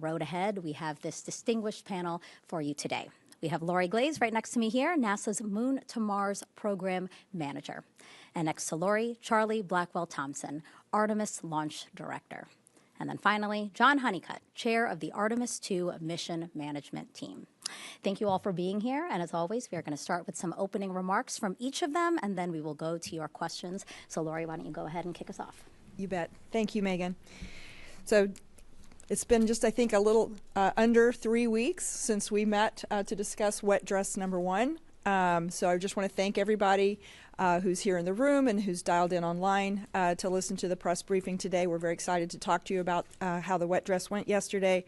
road ahead, we have this distinguished panel for you today. We have Lori Glaze right next to me here, NASA's Moon to Mars Program Manager. And next to Lori, Charlie Blackwell-Thompson, Artemis Launch Director. And then finally, John Honeycutt, Chair of the Artemis II Mission Management Team. Thank you all for being here. And as always, we are going to start with some opening remarks from each of them, and then we will go to your questions. So Lori, why don't you go ahead and kick us off? You bet. Thank you, Megan. So it's been just, I think, a little under 3 weeks since we met to discuss wet dress number 1. So I just want to thank everybody who's here in the room and who's dialed in online to listen to the press briefing today. We're very excited to talk to you about how the wet dress went yesterday.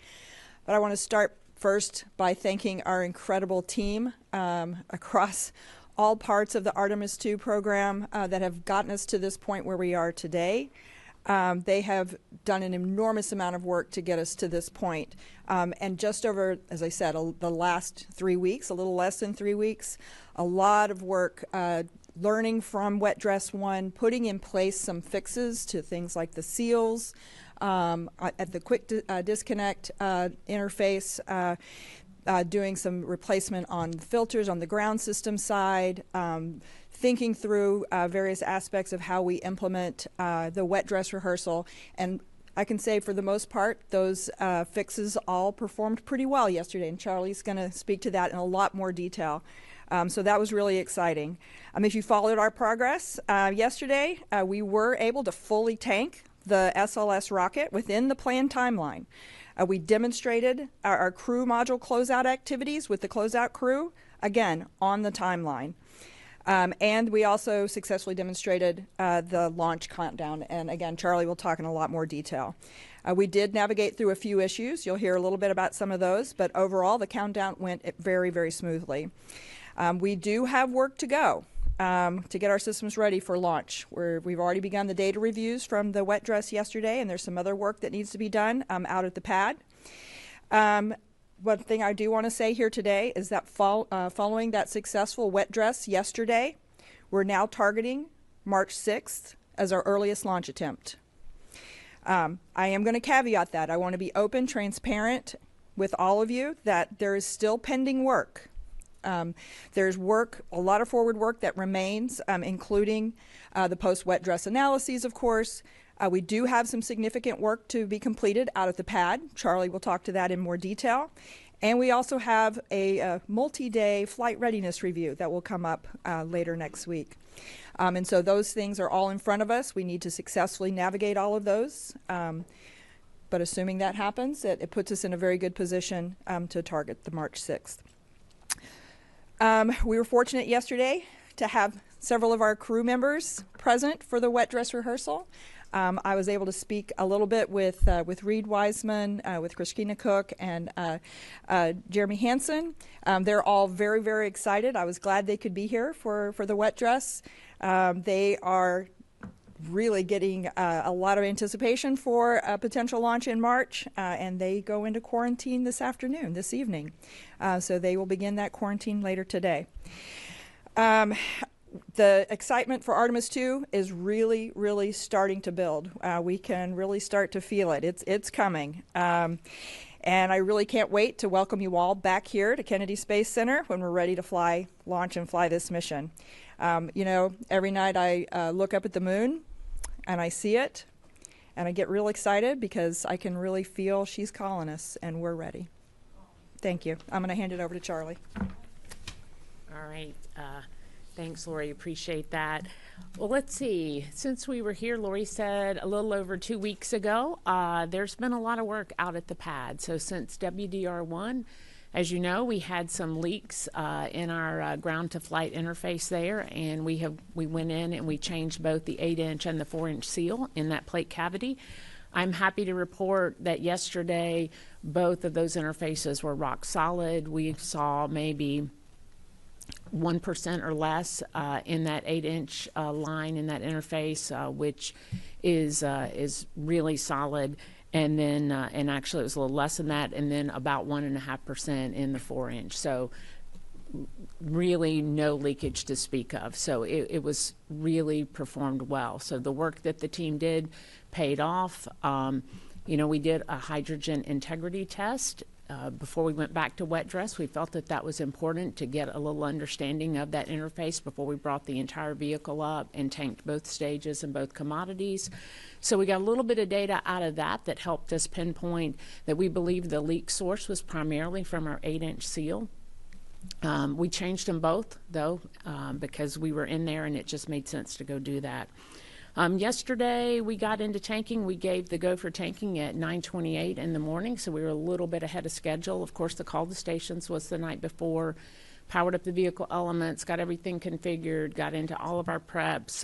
But I want to start first by thanking our incredible team across all parts of the Artemis II program that have gotten us to this point where we are today. They have done an enormous amount of work to get us to this point. And just over, as I said, the last 3 weeks, a little less than 3 weeks, a lot of work learning from wet dress 1, putting in place some fixes to things like the seals, at the quick disconnect interface, doing some replacement on filters on the ground system side, thinking through various aspects of how we implement the wet dress rehearsal. And I can say for the most part, those fixes all performed pretty well yesterday, and Charlie's going to speak to that in a lot more detail. So that was really exciting. If you followed our progress yesterday, we were able to fully tank the SLS rocket within the planned timeline. We demonstrated our crew module closeout activities with the closeout crew, again, on the timeline. And we also successfully demonstrated the launch countdown. And again, Charlie will talk in a lot more detail. We did navigate through a few issues. You'll hear a little bit about some of those, but overall, the countdown went very, very smoothly. We do have work to go to get our systems ready for launch. We've already begun the data reviews from the wet dress yesterday, and there's some other work that needs to be done out at the pad. One thing I do want to say here today is that following that successful wet dress yesterday, we're now targeting March 6th as our earliest launch attempt. I am going to caveat that. I want to be open, transparent with all of you that there is still pending work. There's work, a lot of forward work that remains, including the post-wet dress analyses, of course. We do have some significant work to be completed out at the pad. Charlie will talk to that in more detail. And we also have a multi-day flight readiness review that will come up later next week. And so those things are all in front of us. We need to successfully navigate all of those. But assuming that happens, it puts us in a very good position to target the March 6th. We were fortunate yesterday to have several of our crew members present for the wet dress rehearsal. I was able to speak a little bit with Reed Wiseman, with Christina Cook, and Jeremy Hansen. They're all very, very excited. I was glad they could be here for the wet dress. They are really getting a lot of anticipation for a potential launch in March, and they go into quarantine this evening. So they will begin that quarantine later today. The excitement for Artemis II is really, really starting to build. We can really start to feel it. It's coming. And I really can't wait to welcome you all back here to Kennedy Space Center when we're ready to launch and fly this mission. Every night I look up at the moon and I see it, and I get real excited because I can really feel she's calling us, and we're ready. Thank you. I'm going to hand it over to Charlie. All right. Thanks, Lori. Appreciate that. Well, let's see. Since we were here, Lori said a little over 2 weeks ago, there's been a lot of work out at the pad. So since WDR1, as you know, we had some leaks in our ground-to-flight interface there, and we went in and we changed both the 8-inch and the 4-inch seal in that plate cavity. I'm happy to report that yesterday both of those interfaces were rock solid. We saw maybe 1% or less in that 8-inch line in that interface, which is really solid. And then, and actually it was a little less than that, and then about 1.5% in the 4-inch. So really no leakage to speak of. So it was really performed well. So the work that the team did paid off. You know, we did a hydrogen integrity test before we went back to wet dress. We felt that that was important to get a little understanding of that interface before we brought the entire vehicle up and tanked both stages and both commodities. So we got a little bit of data out of that that helped us pinpoint that we believe the leak source was primarily from our 8-inch seal. We changed them both, though, because we were in there and it just made sense to go do that. Yesterday, we got into tanking. We gave the go for tanking at 9:28 in the morning, so we were a little bit ahead of schedule. Of course, the call to stations was the night before. Powered up the vehicle elements, got everything configured, got into all of our preps.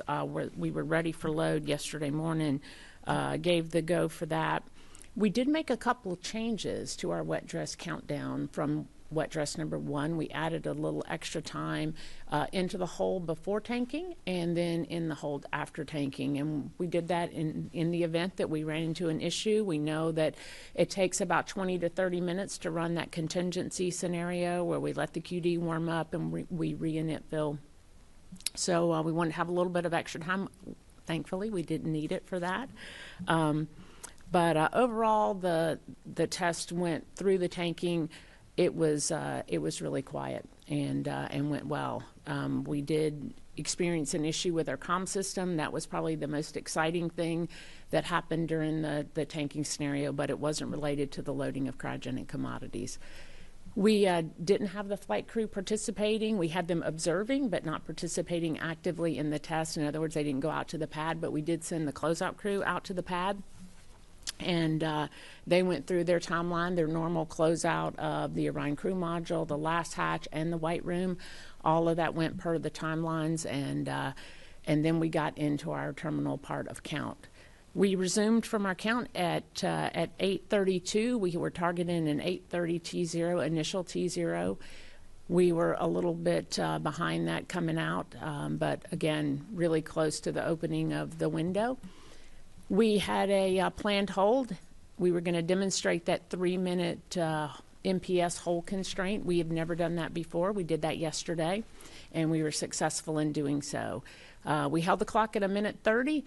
We were ready for load yesterday morning, gave the go for that. We did make a couple of changes to our wet dress countdown from wet dress number 1. We added a little extra time into the hold before tanking and then in the hold after tanking. And we did that in the event that we ran into an issue. We know that it takes about 20 to 30 minutes to run that contingency scenario where we let the QD warm up and we re-init fill. So we wanted to have a little bit of extra time. Thankfully, we didn't need it for that. But overall, the test went through the tanking. It was really quiet and went well. We did experience an issue with our comm system. That was probably the most exciting thing that happened during the tanking scenario, but it wasn't related to the loading of cryogenic commodities. We didn't have the flight crew participating. We had them observing, but not participating actively in the test. In other words, they didn't go out to the pad, but we did send the closeout crew out to the pad. And they went through their timeline, their normal closeout of the Orion crew module, the last hatch, and the white room. All of that went per the timelines, and then we got into our terminal part of count. We resumed from our count at 8:32. We were targeting an 8:30 T0, initial T0. We were a little bit behind that coming out, but again, really close to the opening of the window. We had a planned hold. We were going to demonstrate that 3-minute MPS hold constraint. We have never done that before. We did that yesterday, and we were successful in doing so. We held the clock at 1:30.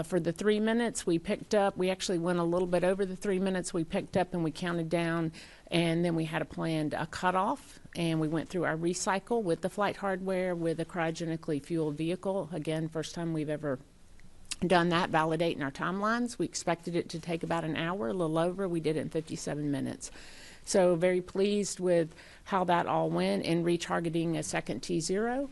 For the 3 minutes, we picked up. We actually went a little bit over the 3 minutes. We picked up and we counted down, and then we had a planned cutoff, and we went through our recycle with the flight hardware with a cryogenically fueled vehicle. Again, first time we've ever done that, validating our timelines. We expected it to take about an hour, a little over. We did it in 57 minutes. So very pleased with how that all went and retargeting a second T0.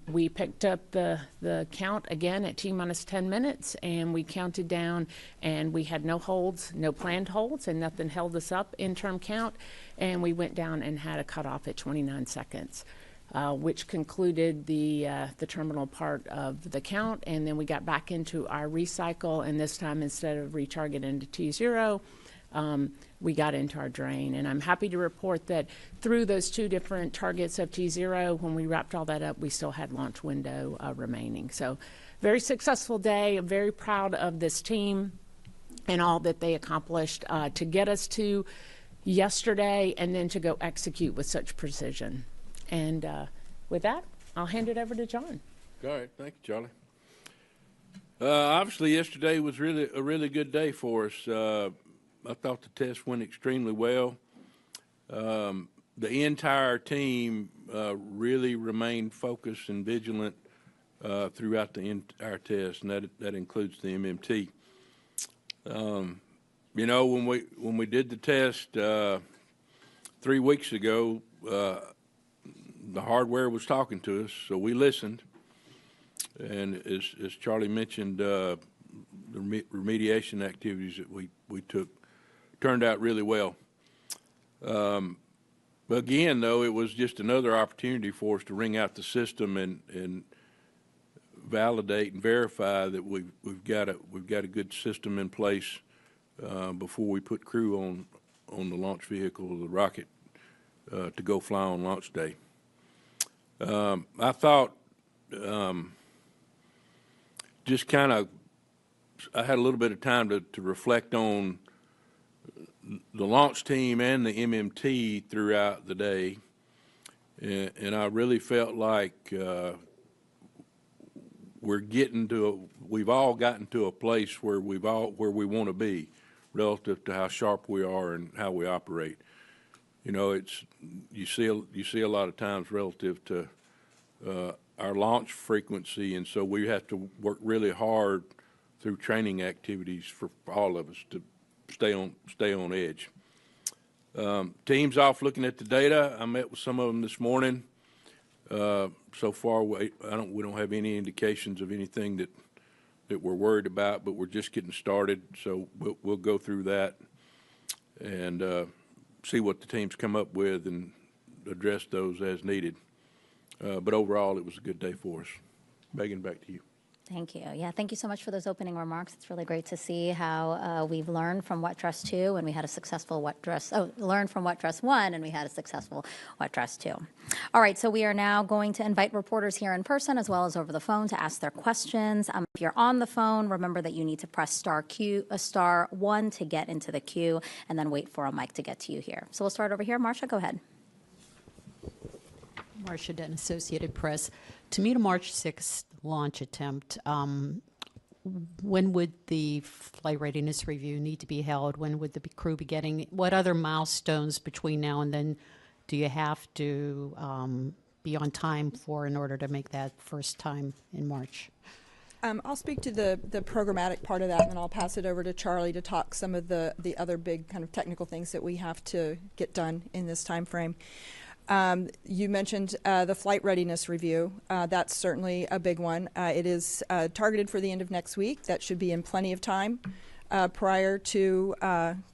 We picked up the count again at T-minus 10 minutes, and we counted down, and we had no holds, no planned holds, and nothing held us up in term count. And we went down and had a cutoff at 29 seconds. Which concluded the terminal part of the count, and then we got back into our recycle, and this time instead of retarget into T0, we got into our drain. And I'm happy to report that through those 2 different targets of T0, when we wrapped all that up, we still had launch window remaining. So very successful day. I'm very proud of this team and all that they accomplished to get us to yesterday and then to go execute with such precision. And with that, I'll hand it over to John. All right, thank you, Charlie. Obviously, yesterday was a really good day for us. I thought the test went extremely well. The entire team really remained focused and vigilant throughout the entire test, and that includes the MMT. You know, when we did the test 3 weeks ago, the hardware was talking to us, so we listened. And as Charlie mentioned, the remediation activities that we took turned out really well. But again, though, it was just another opportunity for us to wring out the system and validate and verify that we've got a good system in place before we put crew on the launch vehicle, the rocket, to go fly on launch day. I thought just kind of, I had a little bit of time to reflect on the launch team and the MMT throughout the day, and I really felt like we've all gotten to a place where we want to be. relative to how sharp we are and how we operate. You know, you see a lot of times relative to our launch frequency, and so we have to work really hard through training activities for all of us to stay on edge. Teams off looking at the data. I met with some of them this morning. So far, we don't have any indications of anything that we're worried about, but we're just getting started. So we'll go through that and see what the teams come up with and address those as needed. But overall, it was a good day for us. Megan, back to you. Thank you. Yeah, thank you so much for those opening remarks. It's really great to see how we've learned from Wet Dress 2 and we had a successful learned from Wet Dress 1 and we had a successful Wet Dress 2. All right, so we are now going to invite reporters here in person as well as over the phone to ask their questions. If you're on the phone, remember that you need to press star 1 to get into the queue and then wait for a mic to get to you here. So we'll start over here. Marcia, go ahead. Marcia Dent, Associated Press. To meet a March 6th launch attempt, when would the flight readiness review need to be held? When would the crew be getting? What other milestones between now and then do you have to be on time for in order to make that first time in March? I'll speak to the programmatic part of that, and then I'll pass it over to Charlie to talk some of the other big kind of technical things that we have to get done in this time frame. You mentioned the flight readiness review. That's certainly a big one. It is targeted for the end of next week. That should be in plenty of time prior to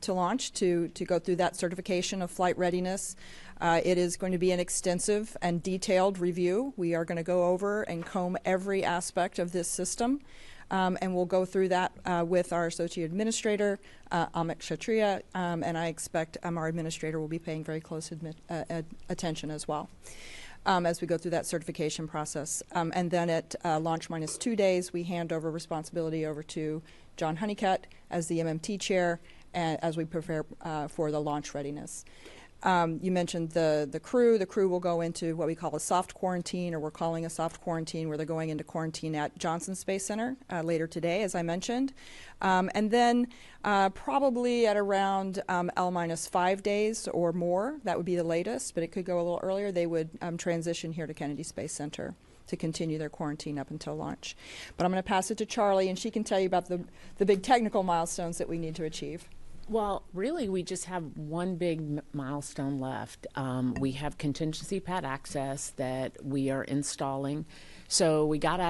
launch to go through that certification of flight readiness. It is going to be an extensive and detailed review. We are going to go over and comb every aspect of this system. And we'll go through that with our Associate Administrator, Amit Kshatriya, and I expect our Administrator will be paying very close attention as well as we go through that certification process. And then at launch minus 2 days, we hand over responsibility over to John Honeycutt as the MMT Chair as we prepare for the launch readiness. You mentioned the crew. The crew will go into what we call a soft quarantine, or we're calling a soft quarantine, where they're going into quarantine at Johnson Space Center later today, as I mentioned. And then probably at around L-5 days or more, that would be the latest, but it could go a little earlier, they would transition here to Kennedy Space Center to continue their quarantine up until launch. But I'm going to pass it to Charlie, and she can tell you about the big technical milestones that we need to achieve. Well, really, we just have one big milestone left. We have contingency pad access that we are installing. So we got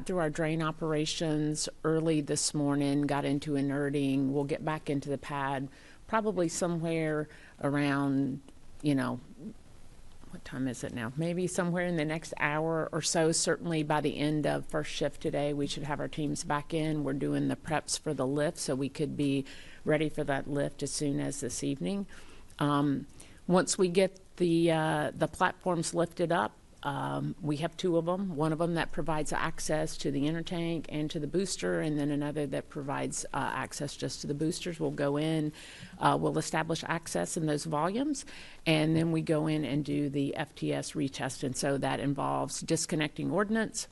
through our drain operations early this morning, got into inerting. We'll get back into the pad probably somewhere around, what time is it now? Maybe somewhere in the next hour or so. Certainly by the end of first shift today, we should have our teams back in. We're doing the preps for the lift, so we could be ready for that lift as soon as this evening. Once we get the platforms lifted up, we have two of them. One of them that provides access to the inner tank and to the booster, and then another that provides access just to the boosters. We'll go in, we'll establish access in those volumes, and then we go in and do the FTS retest. And so that involves disconnecting ordnance,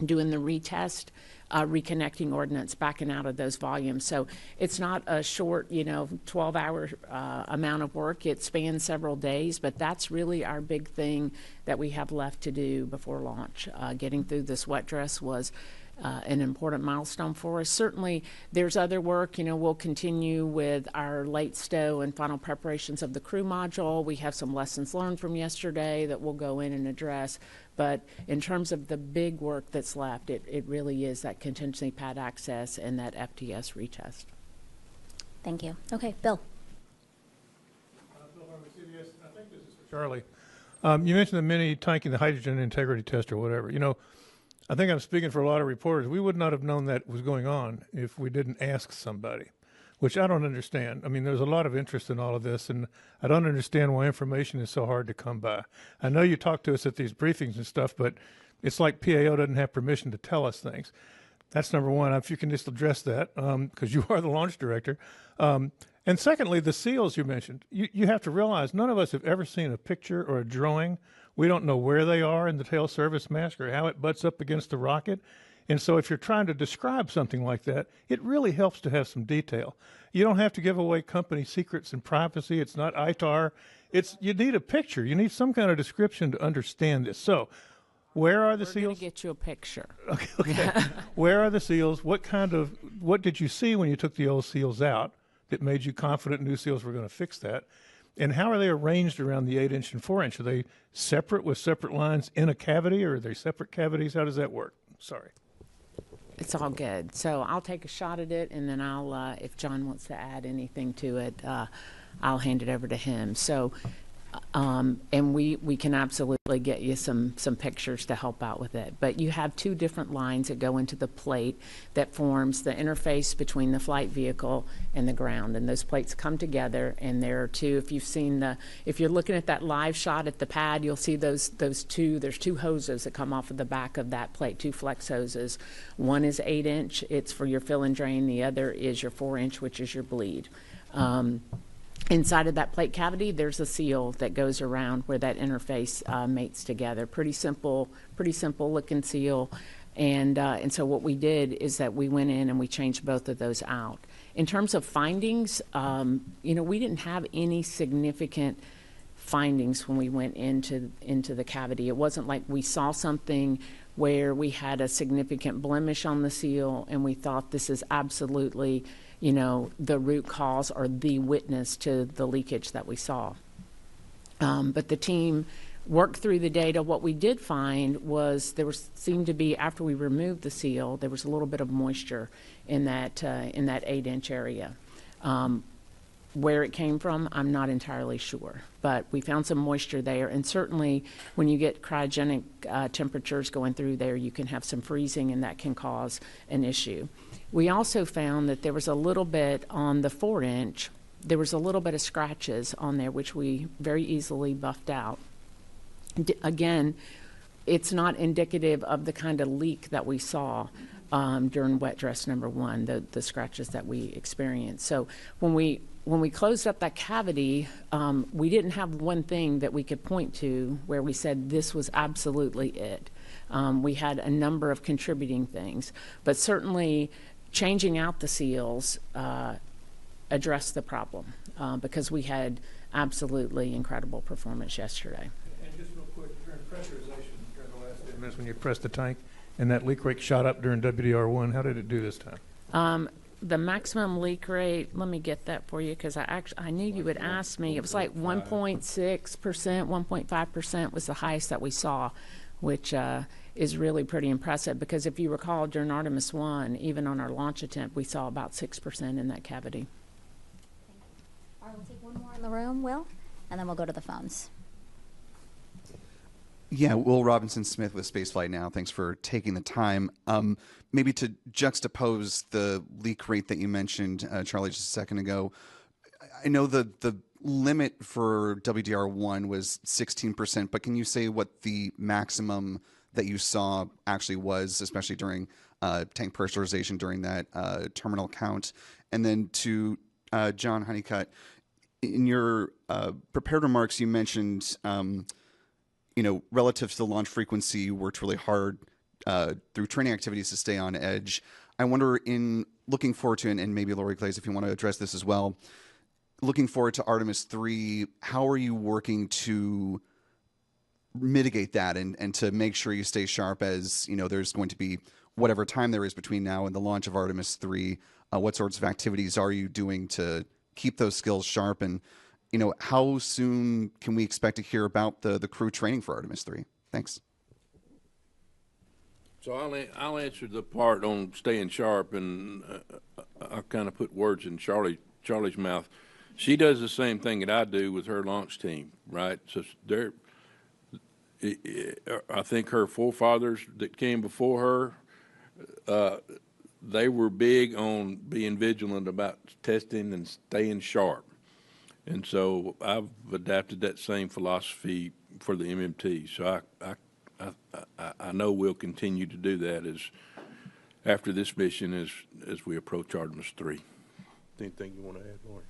doing the retest, reconnecting ordnance, backing out of those volumes. So it's not a short, 12-hour amount of work. It spans several days, but that's really our big thing that we have left to do before launch. Getting through this wet dress was an important milestone for us. Certainly, there's other work. We'll continue with our late stow and final preparations of the crew module. We have some lessons learned from yesterday that we'll go in and address. But in terms of the big work that's left, it really is that contingency pad access and that FTS retest. Thank you. Okay, Bill. Bill Harvey, CBS. I think this is for Charlie. You mentioned the mini tanking, the hydrogen integrity test or whatever. I think I'm speaking for a lot of reporters. We would not have known that was going on if we didn't ask somebody, which I don't understand. I mean, there's a lot of interest in all of this, and I don't understand why information is so hard to come by. I know you talk to us at these briefings and stuff, but it's like PAO doesn't have permission to tell us things. That's number one. If you can just address that, because you are the launch director. And secondly, the seals you mentioned. You have to realize none of us have ever seen a picture or a drawing. We don't know where they are in the tail service mask or how it butts up against the rocket. And so if you're trying to describe something like that, it really helps to have some detail. You don't have to give away company secrets and privacy. It's not ITAR. You need a picture. You need some kind of description to understand this. So where are the We're going seals? to get you a picture. Okay. Where are the seals? What did you see when you took the old seals out that made you confident new seals were going to fix that? And how are they arranged around the 8-inch and 4-inch? Are they separate with separate lines in a cavity, or are they separate cavities? How does that work? Sorry. It's all good. So I'll take a shot at it, and then I'll, if John wants to add anything to it, I'll hand it over to him. So, and we can absolutely get you some pictures to help out with it. But you have two different lines that go into the plate that forms the interface between the flight vehicle and the ground. And those plates come together, and there are two. If you're looking at that live shot at the pad, you'll see those two. There's two hoses that come off of the back of that plate, two flex hoses. One is 8-inch. It's for your fill and drain. The other is your 4-inch, which is your bleed. Inside of that plate cavity, there's a seal that goes around where that interface mates together. Pretty simple looking seal. And so what we did is that we went in and we changed both of those out. In terms of findings, we didn't have any significant findings when we went into the cavity. It wasn't like we saw something where we had a significant blemish on the seal and we thought this is absolutely the root cause or the witness to the leakage that we saw. But the team worked through the data. What we did find was seemed to be, after we removed the seal, there was a little bit of moisture in that 8-inch area. Where it came from, I'm not entirely sure, but we found some moisture there. And certainly when you get cryogenic temperatures going through there, you can have some freezing, and that can cause an issue. We also found that there was a little bit on the 4-inch, there was a little bit of scratches on there, which we very easily buffed out. Again, it's not indicative of the kind of leak that we saw during wet dress number 1, the scratches that we experienced. So when we closed up that cavity, we didn't have one thing that we could point to where we said this was absolutely it. We had a number of contributing things, but certainly changing out the seals addressed the problem because we had absolutely incredible performance yesterday. And just real quick, during pressurization, during the last 10 minutes when you pressed the tank and that leak rate shot up during WDR1, how did it do this time? The maximum leak rate, let me get that for you because I knew you would ask me. It was like 1.6%, 1.5% was the highest that we saw, which is really pretty impressive because if you recall during Artemis I, even on our launch attempt, we saw about 6% in that cavity. All right, we'll take one more in the room, Will, and then we'll go to the phones. Yeah, Will Robinson Smith with Spaceflight Now. Thanks for taking the time. Maybe to juxtapose the leak rate that you mentioned, Charlie, just a second ago, I know the limit for WDR1 was 16%, but can you say what the maximum that you saw actually was, especially during tank pressurization during that terminal count? And then to John Honeycutt, in your prepared remarks, you mentioned relative to the launch frequency, you worked really hard through training activities to stay on edge. I wonder, in looking forward to, and maybe Lori Glaze, if you want to address this as well, looking forward to Artemis III, how are you working to mitigate that and to make sure you stay sharp as, there's going to be whatever time there is between now and the launch of Artemis III? What sorts of activities are you doing to keep those skills sharp? And how soon can we expect to hear about the crew training for Artemis III? Thanks. So I'll answer the part on staying sharp, and I'll kind of put words in Charlie's mouth. She does the same thing that I do with her launch team, right? So I think her forefathers that came before her, they were big on being vigilant about testing and staying sharp. And so I've adapted that same philosophy for the MMT. So I know we'll continue to do that after this mission as we approach Artemis III. Anything you want to add, Lori?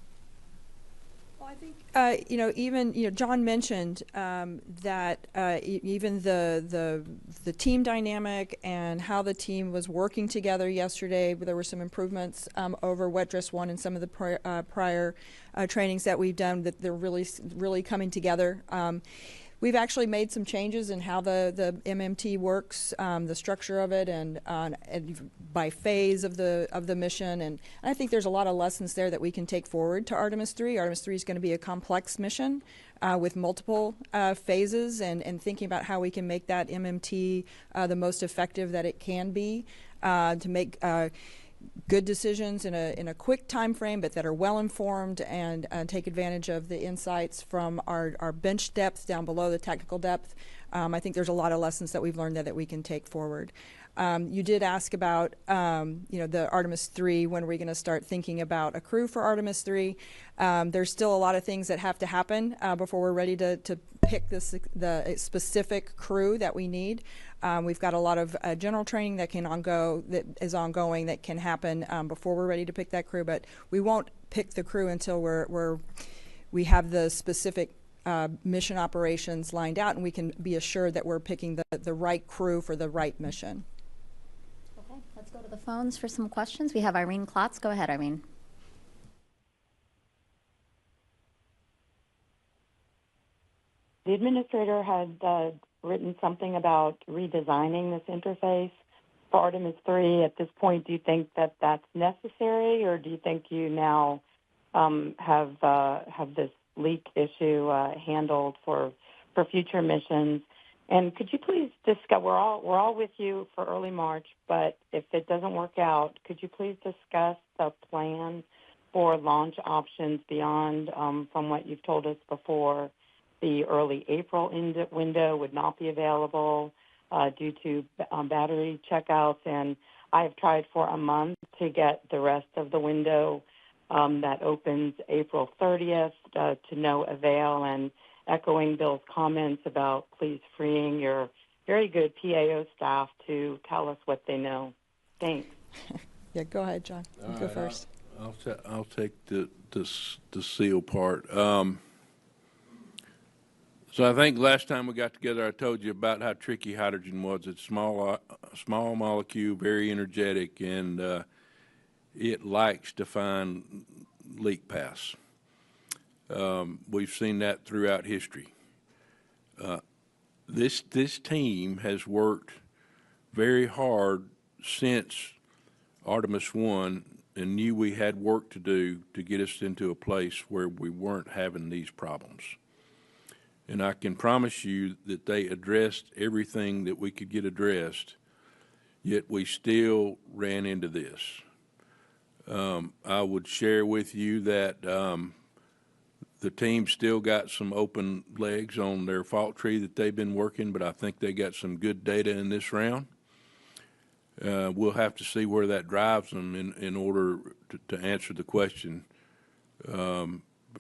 Well, I think even John mentioned that even the team dynamic and how the team was working together yesterday. There were some improvements over Wet Dress 1 and some of the prior trainings that we've done. That they're really coming together. We've actually made some changes in how the MMT works, the structure of it, and by phase of the mission. And I think there's a lot of lessons there that we can take forward to Artemis III. Artemis III is going to be a complex mission with multiple phases, and thinking about how we can make that MMT the most effective that it can be to make good decisions in a quick time frame, but that are well informed and take advantage of the insights from our bench depth down below the technical depth. I think there's a lot of lessons that we've learned there that we can take forward. You did ask about the Artemis III. When are we going to start thinking about a crew for Artemis III? There's still a lot of things that have to happen before we're ready to pick the specific crew that we need. We've got a lot of general training that is ongoing that can happen before we're ready to pick that crew, but we won't pick the crew until we have the specific mission operations lined out, and we can be assured that we're picking the right crew for the right mission. Okay, let's go to the phones for some questions. We have Irene Klotz. Go ahead, Irene. The administrator had written something about redesigning this interface for Artemis III. At this point, do you think that that's necessary, or do you think you now have this leak issue handled for future missions? And could you please discuss? We're all with you for early March, but if it doesn't work out, could you please discuss the plan for launch options beyond from what you've told us before? The early April window would not be available due to battery checkouts, and I have tried for a month to get the rest of the window that opens April 30th to no avail, and echoing Bill's comments about please freeing your very good PAO staff to tell us what they know. Thanks. Yeah, go ahead, John. You go first. I'll take the seal part. So I think last time we got together, I told you about how tricky hydrogen was. It's small molecule, very energetic, and it likes to find leak paths. We've seen that throughout history. This team has worked very hard since Artemis I and knew we had work to do to get us into a place where we weren't having these problems. And I can promise you that they addressed everything that we could get addressed, yet we still ran into this. I would share with you that the team still got some open legs on their fault tree that they've been working, but I think they got some good data in this round. We'll have to see where that drives them in order to answer the question.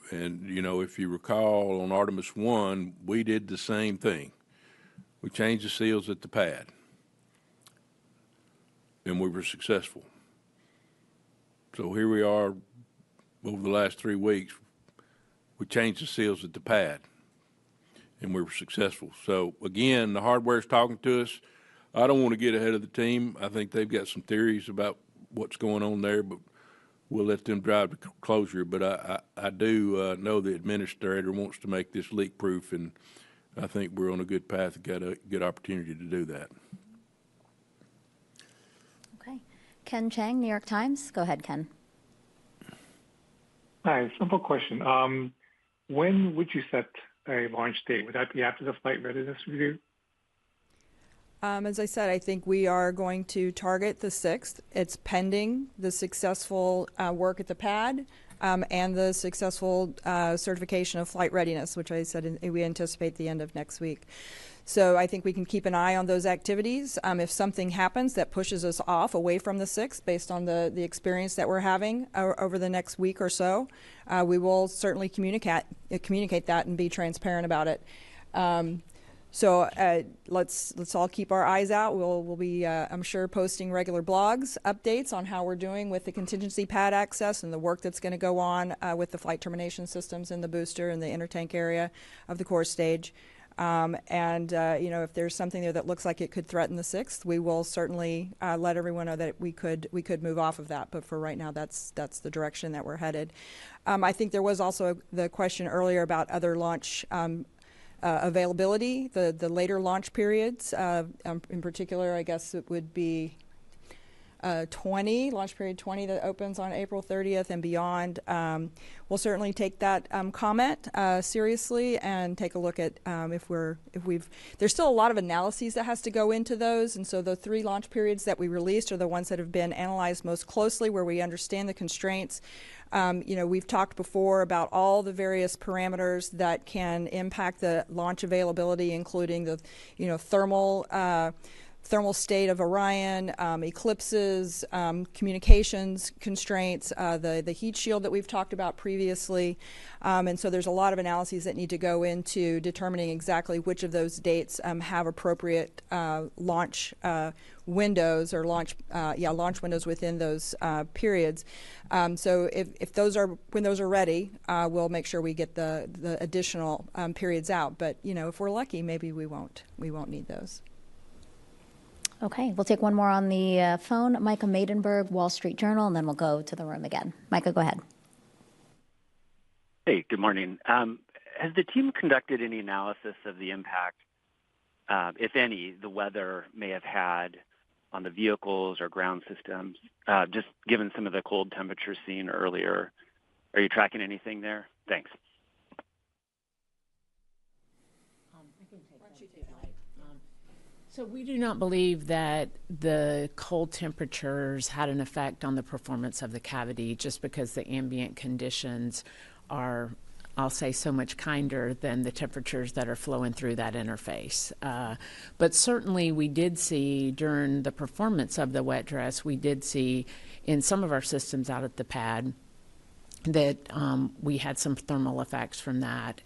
And, if you recall, on Artemis I, we did the same thing. We changed the seals at the pad, and we were successful. So here we are over the last 3 weeks. We changed the seals at the pad, and we were successful. So, again, the hardware's talking to us. I don't want to get ahead of the team. I think they've got some theories about what's going on there, but we'll let them drive the closure, but I do know the administrator wants to make this leak-proof, and I think we're on a good path and got a good opportunity to do that. Okay. Ken Chang, New York Times. Go ahead, Ken. Hi, simple question. When would you set a launch date? Would that be after the flight readiness review? As I said, I think we are going to target the 6th. It's pending the successful work at the pad and the successful certification of flight readiness, which I said we anticipate the end of next week. So I think we can keep an eye on those activities. If something happens that pushes us off away from the 6th based on the experience that we're having over the next week or so, we will certainly communicate that and be transparent about it. So let's all keep our eyes out. We'll be, I'm sure, posting regular blogs, updates on how we're doing with the contingency pad access and the work that's going to go on with the flight termination systems in the booster and the intertank area of the core stage. If there's something there that looks like it could threaten the 6th, we will certainly let everyone know that we could move off of that. But for right now, that's the direction that we're headed. I think there was also the question earlier about other launch availability, the later launch periods. In particular, I guess it would be launch period 20 that opens on April 30th and beyond. We'll certainly take that comment seriously and take a look at there's still a lot of analyses that has to go into those, and so the 3 launch periods that we released are the ones that have been analyzed most closely, where we understand the constraints. We've talked before about all the various parameters that can impact the launch availability, including the thermal state of Orion, eclipses, communications constraints, the heat shield that we've talked about previously. And so there's a lot of analyses that need to go into determining exactly which of those dates have appropriate launch windows or launch windows within those periods. So if when those are ready, we'll make sure we get the additional periods out. But if we're lucky, maybe we won't need those. Okay, we'll take one more on the phone. Micah Maidenberg, Wall Street Journal, and then we'll go to the room again. Micah, go ahead. Hey, good morning. Has the team conducted any analysis of the impact, if any, the weather may have had on the vehicles or ground systems, just given some of the cold temperatures seen earlier? Are you tracking anything there? Thanks. So we do not believe that the cold temperatures had an effect on the performance of the cavity, just because the ambient conditions are, I'll say, so much kinder than the temperatures that are flowing through that interface. But certainly we did see during the performance of the wet dress, we did see in some of our systems out at the pad that we had some thermal effects from that.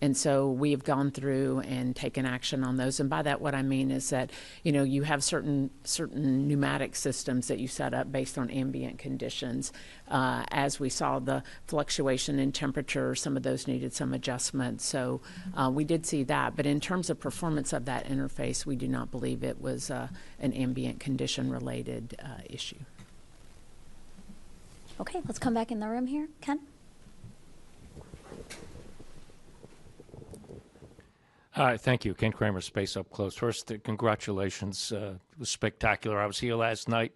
And so we have gone through and taken action on those. And by that, what I mean is that, you have certain pneumatic systems that you set up based on ambient conditions. As we saw the fluctuation in temperature, some of those needed some adjustment. So we did see that. But in terms of performance of that interface, we do not believe it was an ambient condition related issue. Okay, let's come back in the room here. Ken? Hi, thank you. Ken Kramer, Space Up Close. First, congratulations. It was spectacular. I was here last night,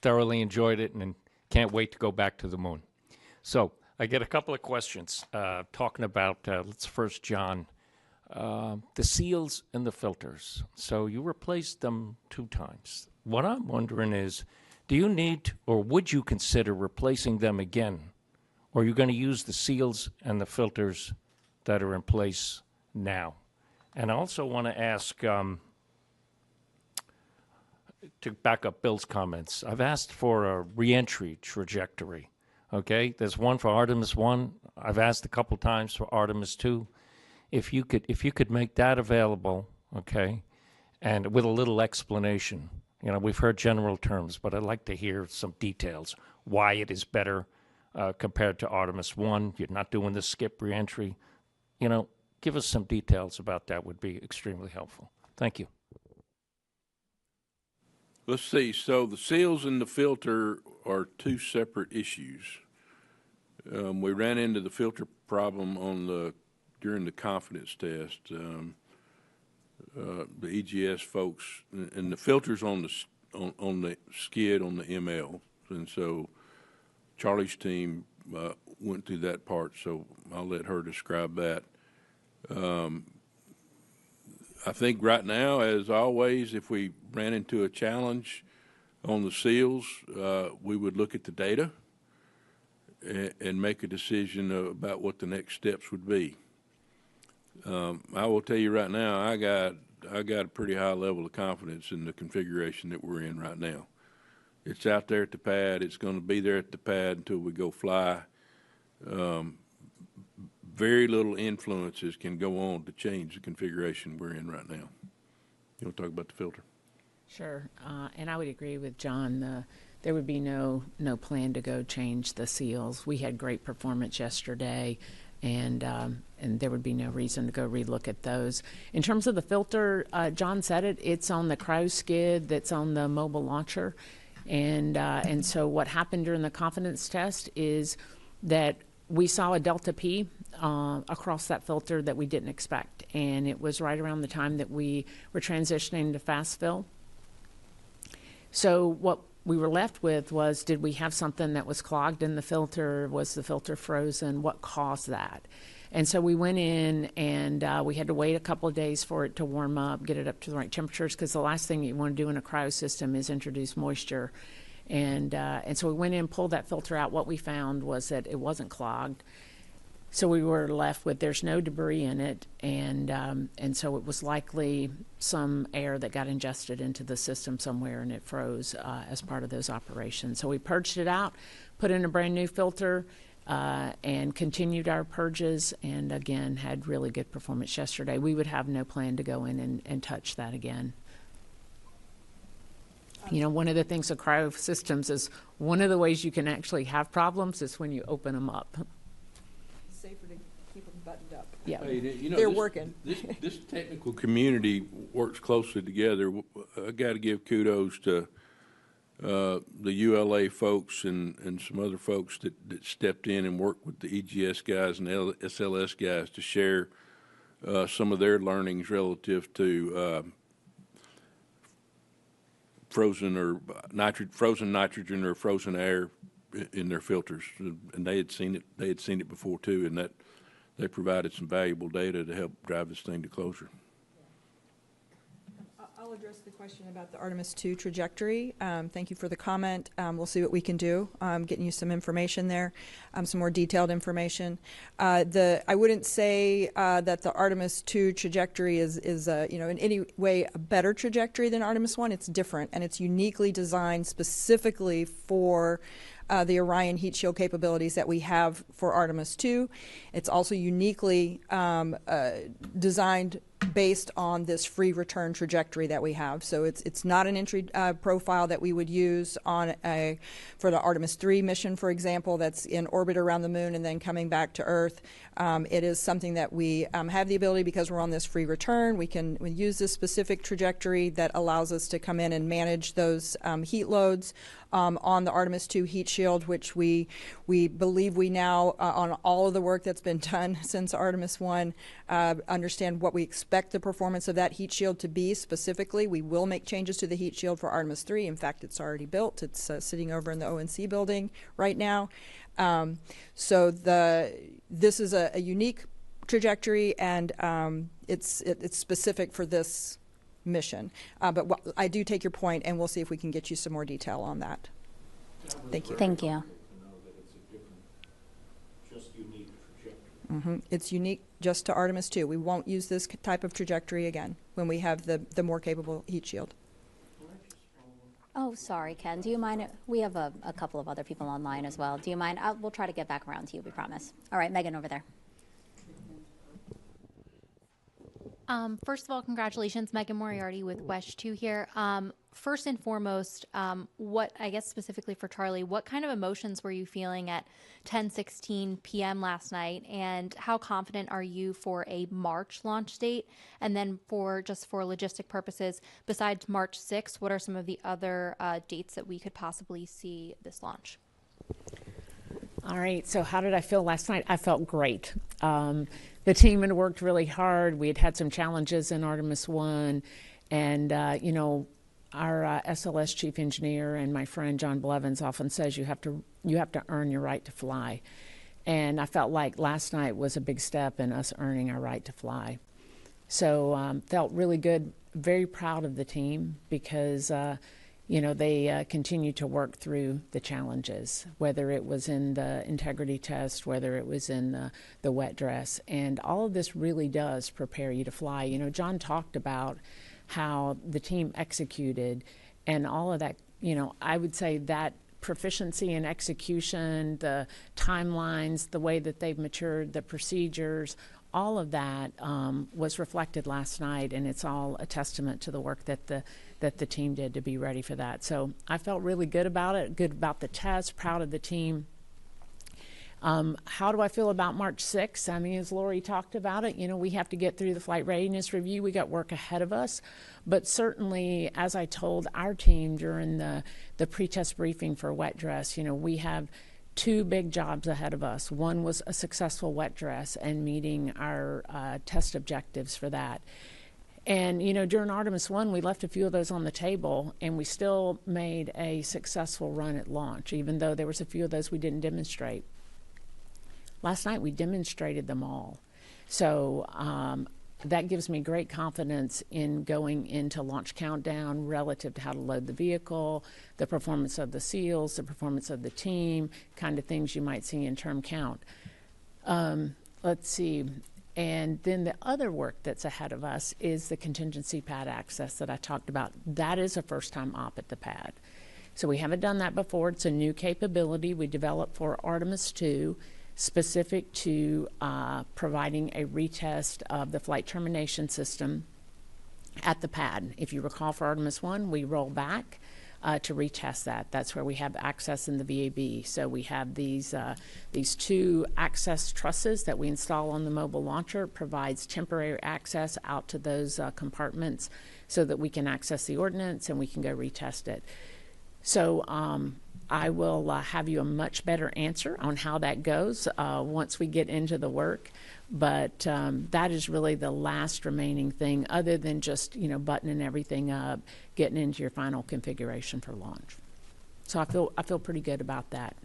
thoroughly enjoyed it, and can't wait to go back to the moon. So I get a couple of questions talking about, let's first, John, the seals and the filters. So you replaced them 2 times. What I'm wondering is, do you need or would you consider replacing them again? Or are you going to use the seals and the filters that are in place now? And I also want to ask, to back up Bill's comments, I've asked for a reentry trajectory, okay? There's one for Artemis I. I've asked a couple times for Artemis II. If you could make that available, okay, and with a little explanation. We've heard general terms, but I'd like to hear some details, why it is better compared to Artemis I. You're not doing the skip reentry. Give us some details about that would be extremely helpful. Thank you. Let's see. So the seals and the filter are 2 separate issues. We ran into the filter problem during the confidence test. The EGS folks and the filters on the skid on the ML, and so Charlie's team went through that part. So I'll let her describe that. I think right now, as always, if we ran into a challenge on the seals, we would look at the data and make a decision about what the next steps would be. I will tell you right now, I got a pretty high level of confidence in the configuration that we're in right now. It's out there at the pad. It's going to be there at the pad until we go fly. very little influences can go on to change the configuration we're in right now. You want to talk about the filter? Sure, and I would agree with John. There would be no plan to go change the seals. We had great performance yesterday, and there would be no reason to go relook at those. In terms of the filter, John said it. It's on the cryo skid that's on the mobile launcher, and so what happened during the confidence test is that we saw a delta P across that filter that we didn't expect, and it was right around the time that we were transitioning to fast fill. So what we were left with was, did we have something that was clogged in the filter? Was the filter frozen? What caused that? And so we went in, and we had to wait a couple of days for it to warm up, get it up to the right temperatures, because the last thing you want to do in a cryo system is introduce moisture. And so we went in, pulled that filter out. What we found was that it wasn't clogged. So we were left with, there's no debris in it, and so it was likely some air that got ingested into the system somewhere, and it froze as part of those operations. So we purged it out, put in a brand new filter, and continued our purges, and again had really good performance yesterday. We would have no plan to go in and touch that again. You know, one of the things with cryo systems is one of the ways you can actually have problems is when you open them up. Safer to keep them buttoned up. Yeah. Hey, you know, They're this, working. This technical community works closely together. I got to give kudos to the ULA folks and some other folks that stepped in and worked with the EGS guys and SLS guys to share some of their learnings relative to frozen nitrogen or frozen air in their filters, and they had seen it before too, and that they provided some valuable data to help drive this thing to closure. I'll address the question about the Artemis II trajectory. Thank you for the comment. We'll see what we can do. Getting you some information there, some more detailed information. I wouldn't say that the Artemis II trajectory is you know, in any way a better trajectory than Artemis I. It's different, and it's uniquely designed specifically for the Orion heat shield capabilities that we have for Artemis II. It's also uniquely designed based on this free return trajectory that we have. So it's not an entry profile that we would use on for the Artemis III mission, for example, that's in orbit around the moon and then coming back to Earth. It is something that we have the ability, because we're on this free return, we use this specific trajectory that allows us to come in and manage those heat loads on the Artemis II heat shield, which we believe we now, on all of the work that's been done since Artemis I, understand what we expect the performance of that heat shield to be specifically. We will make changes to the heat shield for Artemis III. In fact, it's already built. It's sitting over in the ONC building right now. So this is a unique trajectory, and it's specific for this mission. But I do take your point, and we'll see if we can get you some more detail on that. Thank you. Thank you. It's unique just to Artemis II. We won't use this type of trajectory again when we have the more capable heat shield. Oh, sorry, Ken. Do you mind? We have a couple of other people online as well. Do you mind? We'll try to get back around to you, we promise. All right, Megan over there. First of all, congratulations, Megan Moriarty with WESH 2 here. First and foremost, what, I guess specifically for Charlie, what kind of emotions were you feeling at 10:16 p.m. last night, and how confident are you for a March launch date? And then just for logistic purposes, besides March 6th, what are some of the other dates that we could possibly see this launch? All right, so how did I feel last night? I felt great. The team had worked really hard. We had some challenges in Artemis I, and you know, our SLS chief engineer and my friend John Blevins often says you have to earn your right to fly, and I felt like last night was a big step in us earning our right to fly. So felt really good. Very proud of the team, because you know, they continue to work through the challenges, whether it was in the integrity test, whether it was in the wet dress. And all of this really does prepare you to fly. You know, John talked about how the team executed, and all of that, you know, I would say that proficiency and execution, the timelines, the way that they've matured, the procedures, all of that was reflected last night, and it's all a testament to the work that the team did to be ready for that. So I felt really good about it, good about the test, proud of the team. How do I feel about March 6th? I mean, as Lori talked about it, we have to get through the flight readiness review. We got work ahead of us. But certainly, as I told our team during the pre-test briefing for wet dress, we have two big jobs ahead of us. One was a successful wet dress and meeting our test objectives for that. And, during Artemis I, we left a few of those on the table, and we still made a successful run at launch, even though there was a few of those we didn't demonstrate. Last night, we demonstrated them all. So that gives me great confidence in going into launch countdown relative to how to load the vehicle, the performance of the SEALs, the performance of the team, kind of things you might see in term count. Let's see. And then the other work that's ahead of us is the contingency pad access that I talked about. That is a first-time op at the pad. So we haven't done that before. It's a new capability we developed for Artemis II, specific to providing a retest of the flight termination system at the pad. If you recall, for Artemis I, we roll back to retest that. That's where we have access in the VAB. So we have these two access trusses that we install on the mobile launcher. It provides temporary access out to those compartments so that we can access the ordnance and we can go retest it. So I will have you a much better answer on how that goes once we get into the work. But that is really the last remaining thing, other than just buttoning everything up, getting into your final configuration for launch. So I feel pretty good about that.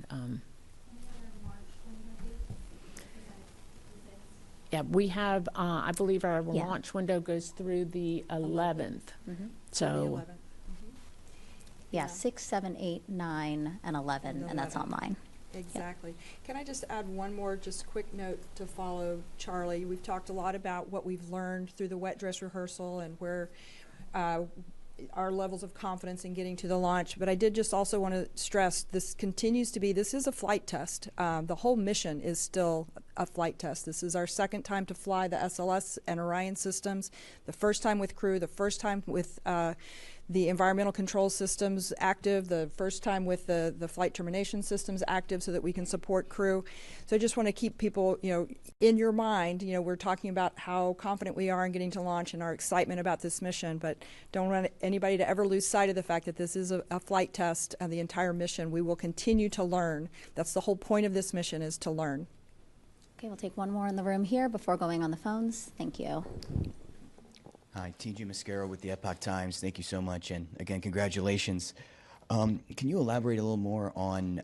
Yeah, we have. I believe our launch window goes through the 11th. Mm-hmm. So. Yeah, 6, 7, 8, 9, and 11, and that's online. Exactly. Can I just add one more just quick note to follow Charlie? We've talked a lot about what we've learned through the wet dress rehearsal and where our levels of confidence in getting to the launch, but I did just also want to stress this is a flight test. The whole mission is still a flight test. This is our second time to fly the SLS and Orion systems, the first time with crew, the first time with the environmental control systems active, the first time with the flight termination systems active so that we can support crew. So I just want to keep people, in your mind, we're talking about how confident we are in getting to launch and our excitement about this mission, but don't want anybody to ever lose sight of the fact that this is a flight test and the entire mission. We will continue to learn. That's the whole point of this mission, is to learn. Okay, we'll take one more in the room here before going on the phones. Thank you. Hi, T.G. Mascaro with the Epoch Times. Thank you so much, and again, congratulations. Can you elaborate a little more on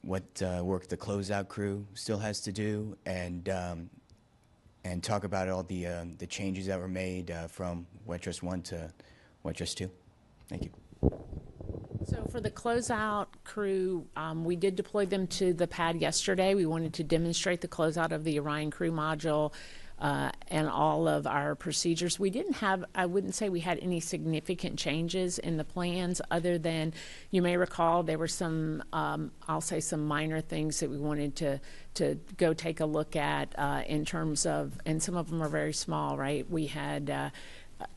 what work the closeout crew still has to do, and talk about all the changes that were made from Wet Dress 1 to Wet Dress 2? Thank you. So for the closeout crew, we did deploy them to the pad yesterday. We wanted to demonstrate the closeout of the Orion crew module. And all of our procedures. We didn't have, I wouldn't say we had any significant changes in the plans, other than, you may recall, there were some, I'll say some minor things that we wanted to go take a look at in terms of, and some of them are very small, right? We had,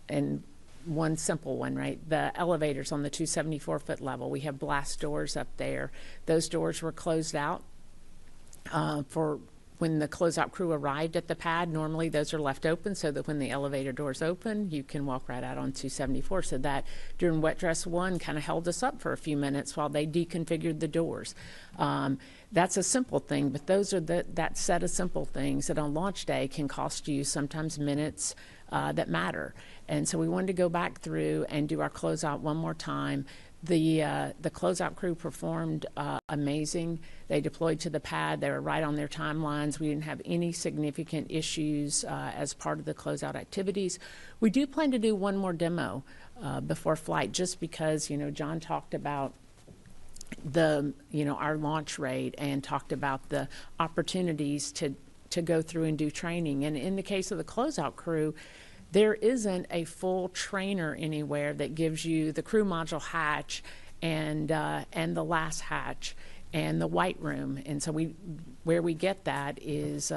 and one simple one, right? The elevators on the 274-foot level, we have blast doors up there. Those doors were closed out for when the closeout crew arrived at the pad. Normally those are left open so that when the elevator doors open, you can walk right out on 274. So that during Wet Dress 1 kind of held us up for a few minutes while they deconfigured the doors. That's a simple thing, but those are that set of simple things that on launch day can cost you sometimes minutes that matter. And so we wanted to go back through and do our closeout one more time. The closeout crew performed amazing. They deployed to the pad. They were right on their timelines. We didn't have any significant issues as part of the closeout activities. We do plan to do one more demo before flight, just because, John talked about our launch rate and talked about the opportunities to go through and do training. And in the case of the closeout crew, there isn't a full trainer anywhere that gives you the crew module hatch and the last hatch and the white room. And so where we get that is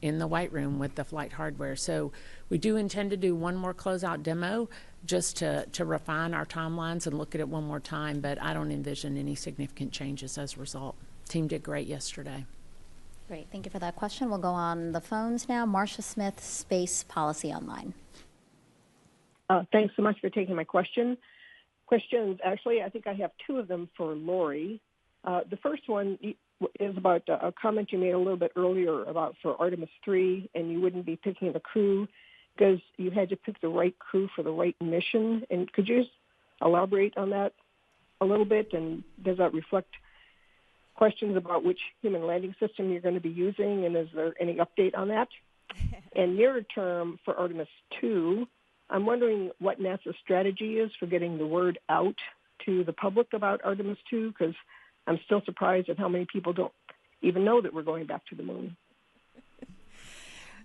in the white room with the flight hardware. So we do intend to do one more closeout demo just to refine our timelines and look at it one more time, but I don't envision any significant changes as a result. Team did great yesterday. Great, thank you for that question. We'll go on the phones now. Marcia Smith, Space Policy Online. Thanks so much for taking my questions. Actually, I think I have two of them for Lori. The first one is about a comment you made a little bit earlier about for Artemis II, and you wouldn't be picking the crew because you had to pick the right crew for the right mission. And could you elaborate on that a little bit? And does that reflect questions about which human landing system you're going to be using? And is there any update on that? And nearer term for Artemis II, I'm wondering what NASA's strategy is for getting the word out to the public about Artemis II, because I'm still surprised at how many people don't even know that we're going back to the moon.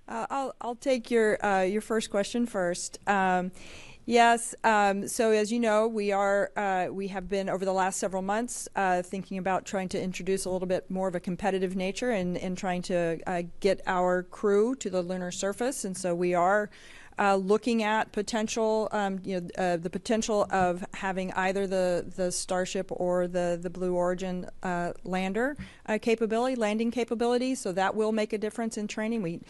I'll take your first question first. Yes. So as you know, we have been over the last several months thinking about trying to introduce a little bit more of a competitive nature in trying to get our crew to the lunar surface, and so we are looking at potential, the potential of having either the Starship or the Blue Origin lander landing capability. So that will make a difference in training.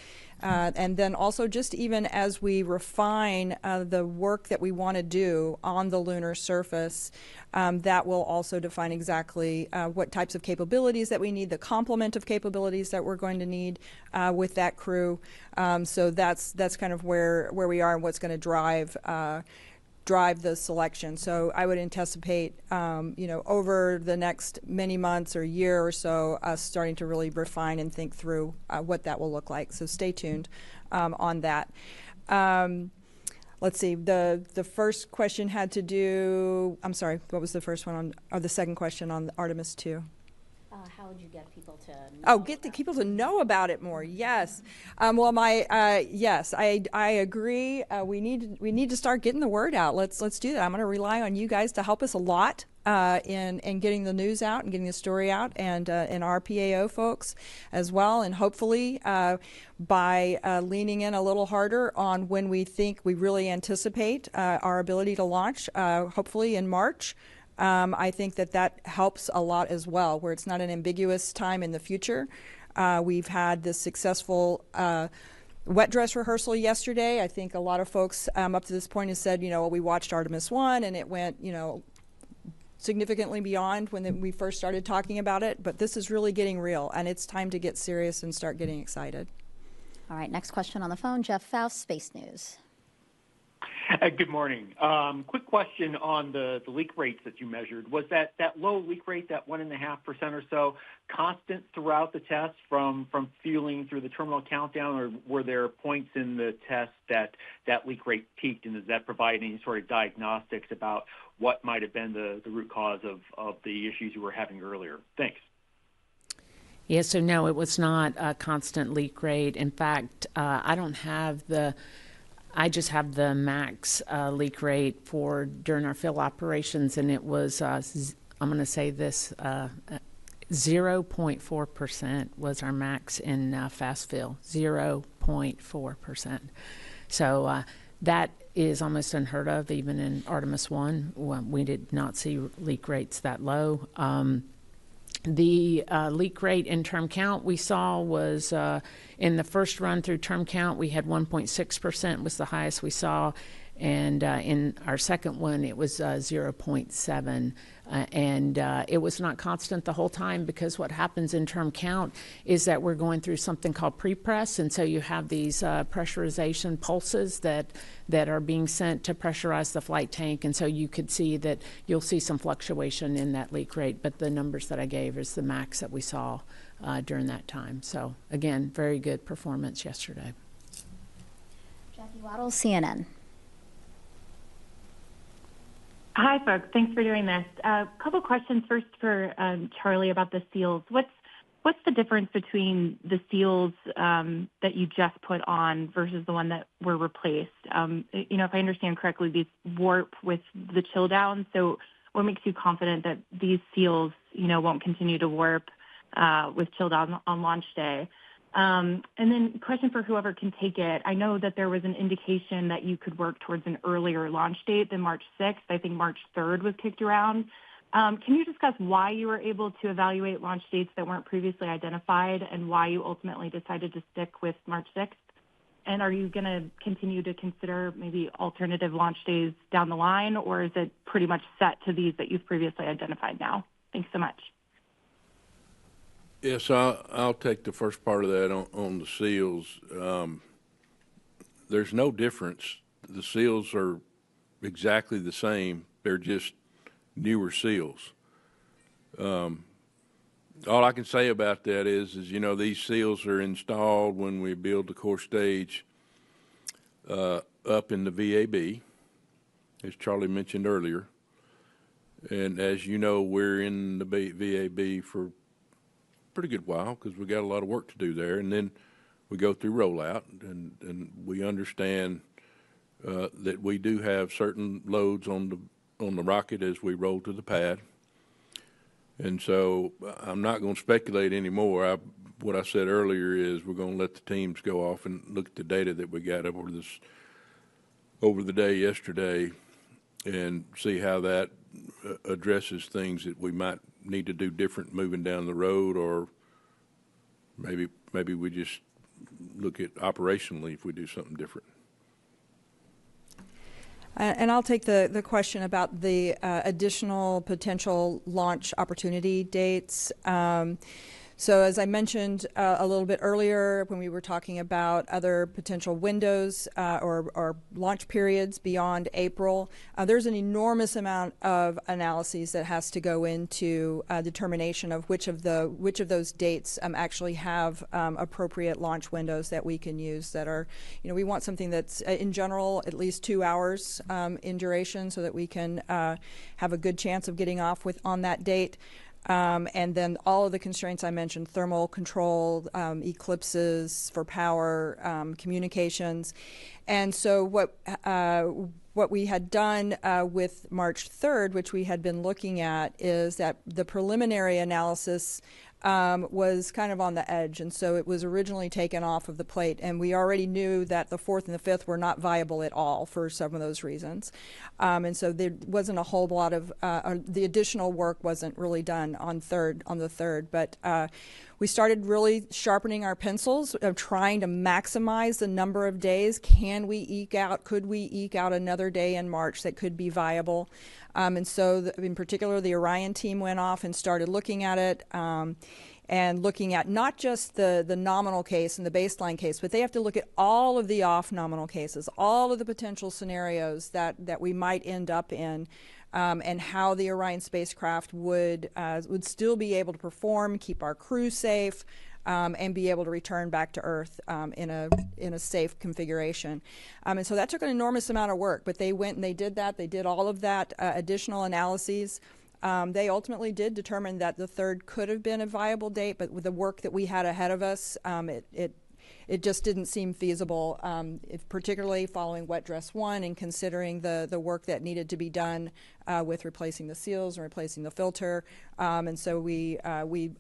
And then also just even as we refine the work that we want to do on the lunar surface, that will also define exactly what types of capabilities that we need, the complement of capabilities that we're going to need with that crew. So that's kind of where we are and what's going to drive the selection. So I would anticipate, over the next many months or year or so, us starting to really refine and think through what that will look like. So stay tuned on that. Let's see. The first question had to do. I'm sorry. What was the first one on, or the second question on Artemis II? How would you get people to know? Oh, get the people to know about it more. Yes. Yes, I agree. We need to start getting the word out. Let's do that. I'm going to rely on you guys to help us a lot in getting the news out and getting the story out, and our PAO folks as well. And hopefully, by leaning in a little harder on when we think we really anticipate our ability to launch, hopefully in March. I think that helps a lot as well, where it's not an ambiguous time in the future. We've had this successful wet dress rehearsal yesterday. I think a lot of folks up to this point have said, we watched Artemis I and it went, significantly beyond when we first started talking about it. But this is really getting real, and it's time to get serious and start getting excited. All right, next question on the phone, Jeff Faust, Space News. Good morning. Quick question on the leak rates that you measured. Was that low leak rate, that 1.5% or so, constant throughout the test from fueling through the terminal countdown, or were there points in the test that leak rate peaked, and does that provide any sort of diagnostics about what might have been the root cause of the issues you were having earlier? Thanks. Yeah, so no, it was not a constant leak rate. In fact, I just have the max leak rate for during our fill operations, and it was, I'm going to say this, 0.4% was our max in fast fill, 0.4%. So that is almost unheard of, even in Artemis I. We did not see leak rates that low. The leak rate in term count we saw was in the first run through term count, we had 1.6% was the highest we saw. And in our second one, it was 0.7. And it was not constant the whole time, because what happens in term count is that we're going through something called pre-press. And so you have these pressurization pulses that are being sent to pressurize the flight tank. And so you could see that you'll see some fluctuation in that leak rate. But the numbers that I gave is the max that we saw during that time. So again, very good performance yesterday. Jackie Waddle, CNN. Hi, folks. Thanks for doing this. A couple questions. First for Charlie about the seals. What's the difference between the seals that you just put on versus the one that were replaced? If I understand correctly, these warp with the chill down. So what makes you confident that these seals, won't continue to warp with chilled on launch day? And then question for whoever can take it. I know that there was an indication that you could work towards an earlier launch date than March 6th. I think March 3rd was kicked around. Can you discuss why you were able to evaluate launch dates that weren't previously identified and why you ultimately decided to stick with March 6th? And are you going to continue to consider maybe alternative launch days down the line, or is it pretty much set to these that you've previously identified now? Thanks so much. Yes, I'll take the first part of that on the seals. There's no difference. The seals are exactly the same. They're just newer seals. All I can say about that is these seals are installed when we build the core stage up in the VAB, as Charlie mentioned earlier. And as you know, we're in the VAB for a pretty good while because we got a lot of work to do there. And then we go through rollout, and we understand that we do have certain loads on the rocket as we roll to the pad. And so I'm not going to speculate anymore. What I said earlier is we're going to let the teams go off and look at the data that we got over the day yesterday and see how that addresses things that we might need to do different moving down the road, or maybe we just look at operationally if we do something different. And I'll take the question about the additional potential launch opportunity dates. So as I mentioned a little bit earlier when we were talking about other potential windows or launch periods beyond April, there's an enormous amount of analyses that has to go into determination of which of those dates actually have appropriate launch windows that we can use that are, we want something that's in general at least 2 hours in duration so that we can have a good chance of getting off on that date. And then all of the constraints I mentioned, thermal control, eclipses for power, communications. And so what we had done with March 3rd, which we had been looking at, is that the preliminary analysis was kind of on the edge, and so it was originally taken off of the plate, and we already knew that the 4th and the 5th were not viable at all for some of those reasons. And so there wasn't a whole lot of, the additional work wasn't really done on the 3rd, but we started really sharpening our pencils, trying to maximize the number of days. Could we eke out another day in March that could be viable? And so in particular, the Orion team went off and started looking at it and looking at not just the nominal case and the baseline case, but they have to look at all of the off nominal cases, all of the potential scenarios that we might end up in, and how the Orion spacecraft would still be able to perform, keep our crew safe, and be able to return back to Earth in a safe configuration. And so that took an enormous amount of work, but they went and they did that. They did all of that additional analyses. They ultimately did determine that the 3rd could have been a viable date, but with the work that we had ahead of us, it just didn't seem feasible, particularly following Wet Dress 1 and considering the work that needed to be done with replacing the seals and replacing the filter. And so we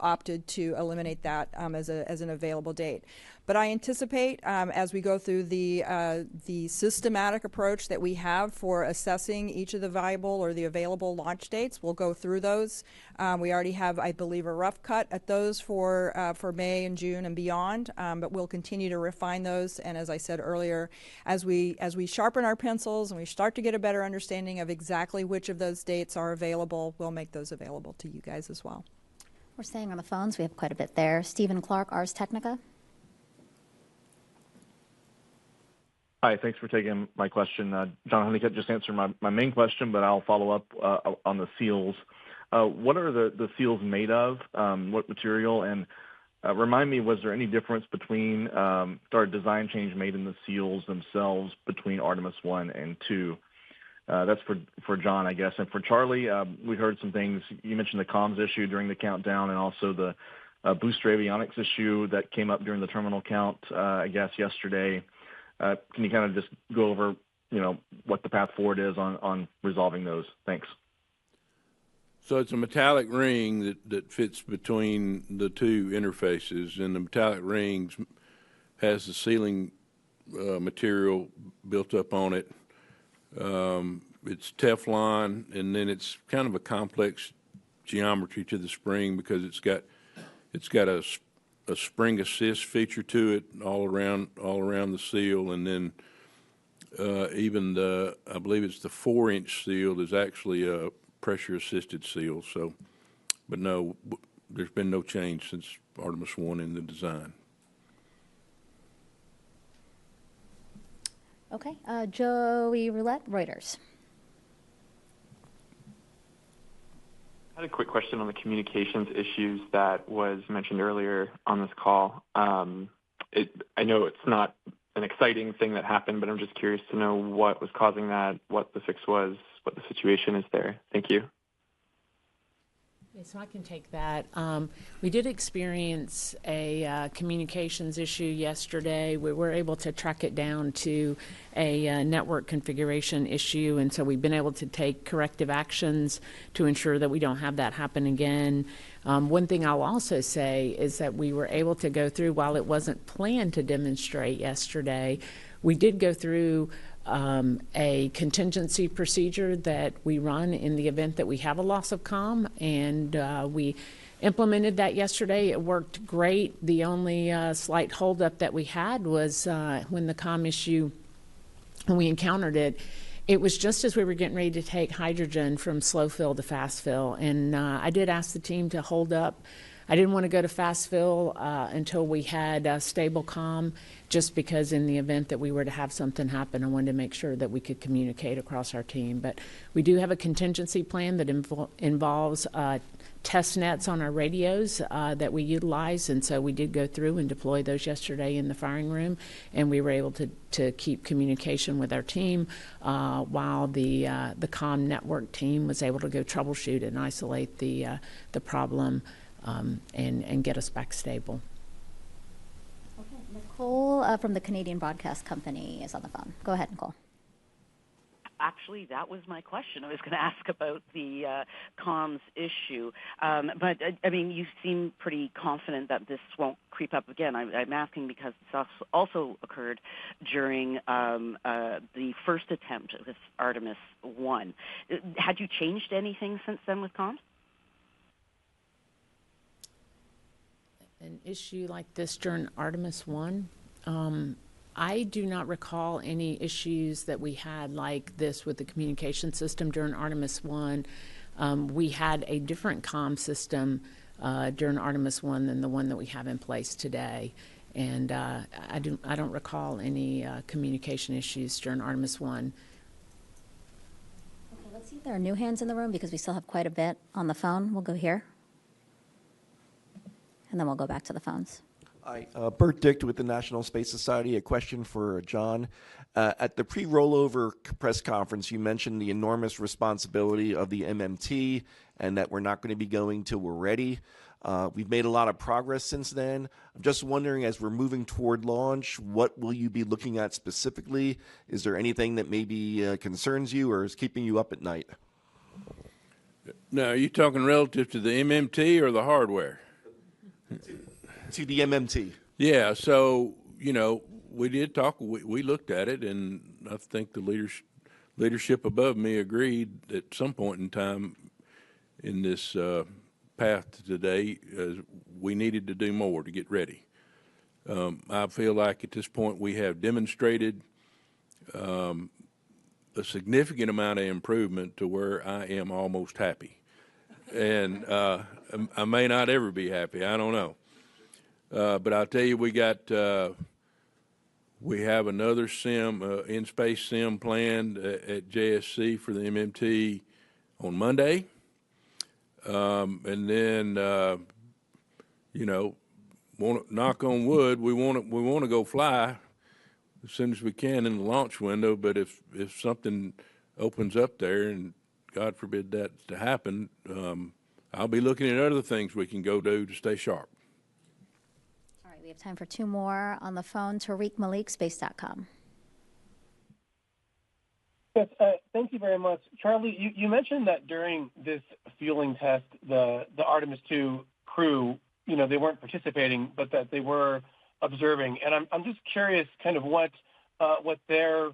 opted to eliminate that as an available date. But I anticipate as we go through the systematic approach that we have for assessing each of the viable or the available launch dates, we'll go through those. We already have, I believe, a rough cut at those for May and June and beyond, but we'll continue to refine those. And as I said earlier, as we sharpen our pencils and we start to get a better understanding of exactly which of those dates are available, we'll make those available to you guys as well. We're staying on the phones. We have quite a bit there. Stephen Clark, Ars Technica. Hi, thanks for taking my question. John Honeycutt just answered my main question, but I'll follow up on the seals. What are the seals made of? What material? And remind me, was there any difference between or design change made in the seals themselves between Artemis 1 and 2? That's for John, I guess. And for Charlie, we heard some things. You mentioned the comms issue during the countdown and also the booster avionics issue that came up during the terminal count, I guess, yesterday. Can you kind of just go over, what the path forward is on resolving those? Thanks. So it's a metallic ring that fits between the two interfaces, and the metallic rings has the sealing material built up on it. It's Teflon, and then it's kind of a complex geometry to the spring because it's got a spring assist feature to it all around the seal, and then even I believe it's the 4-inch seal is actually a pressure assisted seal. So, but no, there's been no change since Artemis I in the design. Okay, Joey Roulette, Reuters. I had a quick question on the communications issues that was mentioned earlier on this call. I know it's not an exciting thing that happened, but I'm just curious to know what was causing that, what the fix was, what the situation is there. Thank you. Yeah, so I can take that. We did experience a communications issue yesterday. We were able to track it down to a network configuration issue, and so we've been able to take corrective actions to ensure that we don't have that happen again. One thing I'll also say is that we were able to go through, while it wasn't planned to demonstrate yesterday, we did go through a contingency procedure that we run in the event that we have a loss of comm, and we implemented that yesterday. It worked great. The only slight holdup that we had was when the comm issue, when we encountered it, it was just as we were getting ready to take hydrogen from slow fill to fast fill, and I did ask the team to hold up. I didn't want to go to fast fill until we had stable comm, just because in the event that we were to have something happen, I wanted to make sure that we could communicate across our team. But we do have a contingency plan that involves test nets on our radios that we utilize, and so we did go through and deploy those yesterday in the firing room, and we were able to keep communication with our team while the comm network team was able to go troubleshoot and isolate the problem and get us back stable. Okay, Nicole from the Canadian Broadcast Company is on the phone. Go ahead, Nicole. Actually, that was my question. I was going to ask about the comms issue. But, I mean, you seem pretty confident that this won't creep up again. I'm asking because this also occurred during the first attempt with Artemis I. Had you changed anything since then with comms? An issue like this during Artemis I, I do not recall any issues that we had like this with the communication system during Artemis I. We had a different comm system during Artemis I than the one that we have in place today, and I don't recall any communication issues during Artemis I. Okay, let's see if there are new hands in the room because we still have quite a bit on the phone. We'll go here, and then we'll go back to the phones. Hi, Bert Dicht with the National Space Society. A question for John. At the pre-rollover press conference, you mentioned the enormous responsibility of the MMT and that we're not going to be going till we're ready. We've made a lot of progress since then. I'm just wondering, as we're moving toward launch, what will you be looking at specifically? Is there anything that maybe concerns you or is keeping you up at night? Now, are you talking relative to the MMT or the hardware? To the MMT. Yeah, so, you know, we did talk, we looked at it, and I think the leadership above me agreed at some point in time in this path today, we needed to do more to get ready. I feel like at this point we have demonstrated a significant amount of improvement to where I am almost happy. And I may not ever be happy, I don't know. But I'll tell you, we have another sim, in-space sim planned at JSC for the MMT on Monday. And then, you know, knock on wood, we want to go fly as soon as we can in the launch window. But if something opens up there, and God forbid that to happen, I'll be looking at other things we can go do to stay sharp. All right, we have time for two more on the phone. Tariq Malik, Space.com. Yes, Thank you very much. Charlie, you mentioned that during this fueling test, the Artemis II crew, they weren't participating, but that they were observing. And I'm just curious kind of what their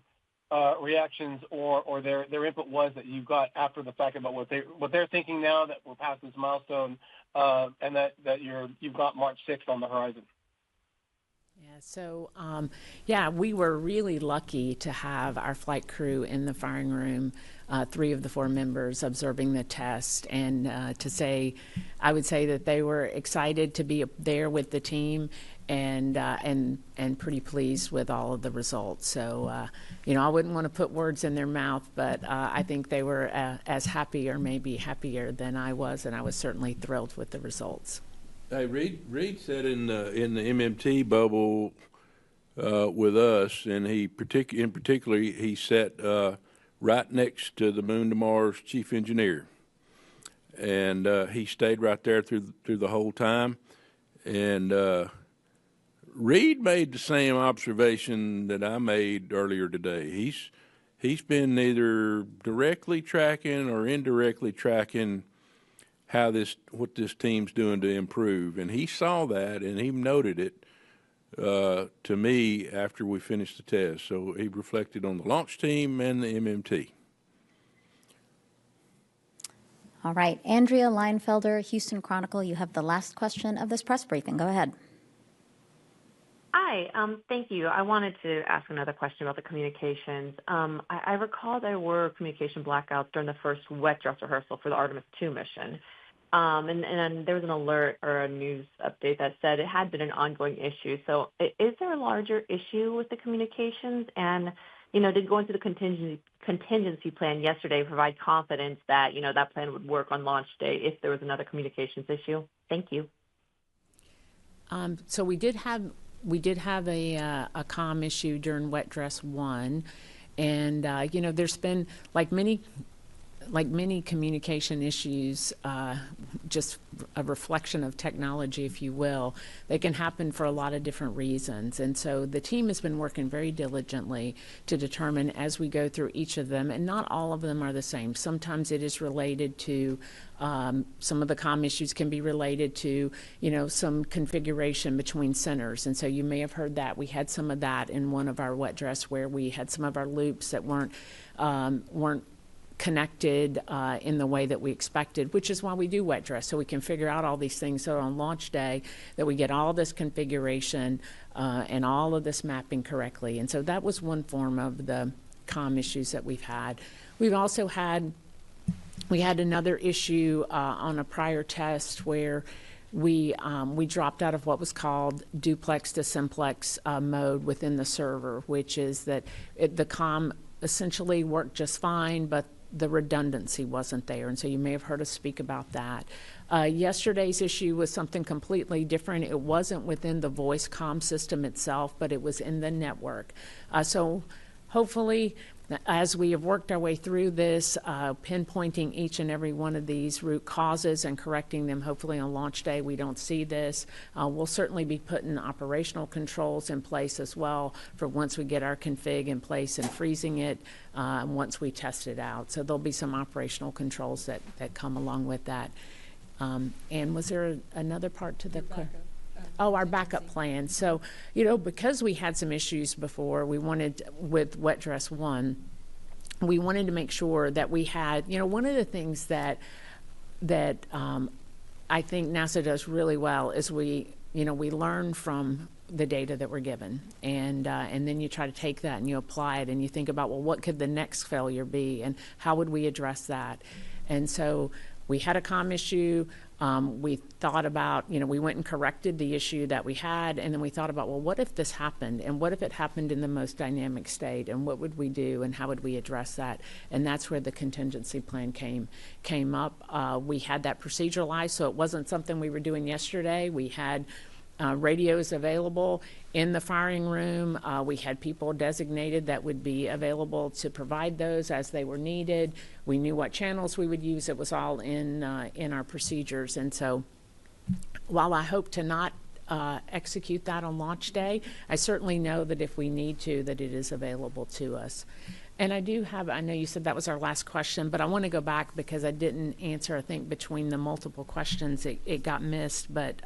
reactions or their input was that you got after the fact about what they're thinking now that we're past this milestone, and that you've got March 6th on the horizon. So, we were really lucky to have our flight crew in the firing room, 3 of the 4 members observing the test, and I would say that they were excited to be there with the team, and pretty pleased with all of the results. So, I wouldn't want to put words in their mouth, but I think they were as happy or maybe happier than I was, and I was certainly thrilled with the results. Hey, Reed said in the MMT bubble with us, and in particular, he sat right next to the Moon to Mars chief engineer, and he stayed right there through the whole time. And Reed made the same observation that I made earlier today. He's been either directly tracking or indirectly tracking what this team's doing to improve, and he saw that and he noted it to me after we finished the test. So he reflected on the launch team and the MMT. All right, Andrea Leinfelder, Houston Chronicle, you have the last question of this press briefing. Go ahead. Hi, thank you. I wanted to ask another question about the communications. I recall there were communication blackouts during the first wet dress rehearsal for the Artemis II mission. And there was an alert or a news update that said it had been an ongoing issue. So is there a larger issue with the communications? And, did going through the contingency plan yesterday provide confidence that, that plan would work on launch day if there was another communications issue? Thank you. So we did have a comm issue during wet dress 1. And, there's been, like many communication issues, just a reflection of technology, if you will, they can happen for a lot of different reasons. And so the team has been working very diligently to determine as we go through each of them, and not all of them are the same. Sometimes it is related to, some of the comm issues can be related to, some configuration between centers. And so you may have heard that. We had some of that in one of our wet dress where we had some of our loops that weren't connected in the way that we expected, which is why we do wet dress, so we can figure out all these things so on launch day that we get all this configuration and all of this mapping correctly. And so that was one form of the comm issues that we've had. We've also had another issue on a prior test where we dropped out of what was called duplex to simplex mode within the server, which is that the comm essentially worked just fine, but the redundancy wasn't there. And so you may have heard us speak about that. Yesterday's issue was something completely different. It wasn't within the voice comm system itself, but it was in the network. So hopefully, as we have worked our way through this, pinpointing each and every one of these root causes and correcting them, hopefully on launch day we don't see this. We'll certainly be putting operational controls in place as well for once we get our config in place and freezing it once we test it out. So there'll be some operational controls that come along with that. And was there another part to the question? Oh, our backup plan. So, because we had some issues before, we wanted, with wet dress 1, we wanted to make sure that we had, one of the things that I think NASA does really well is we learn from the data that we're given, and then you try to take that and you apply it and you think about, well, what could the next failure be and how would we address that? And so we had a comm issue. We thought about, we went and corrected the issue that we had, and then we thought about, well, what if this happened? And what if it happened in the most dynamic state? And what would we do? And how would we address that? And that's where the contingency plan came up. We had that proceduralized, so it wasn't something we were doing yesterday. We had radios available in the firing room. We had people designated that would be available to provide those as they were needed. We knew what channels we would use. It was all in our procedures. And so while I hope to not execute that on launch day. I certainly know that if we need to, that it is available to us. And I do have, I know you said that was our last question, but I want to go back because I didn't answer, I think, between the multiple questions, it got missed. But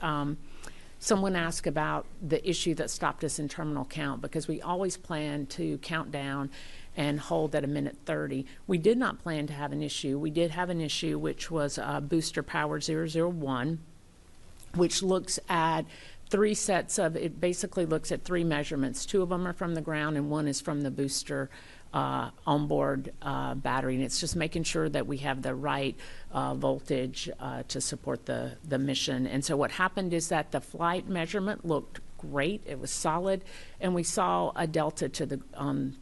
someone asked about the issue that stopped us in terminal count, because we always plan to count down and hold at a minute 30. We did not plan to have an issue. We did have an issue, which was booster power 001, which looks at 3 sets of, it basically looks at 3 measurements. 2 of them are from the ground and 1 is from the booster onboard battery, and it's just making sure that we have the right voltage to support the mission. And so what happened is that the flight measurement looked great, it was solid, and we saw a delta to the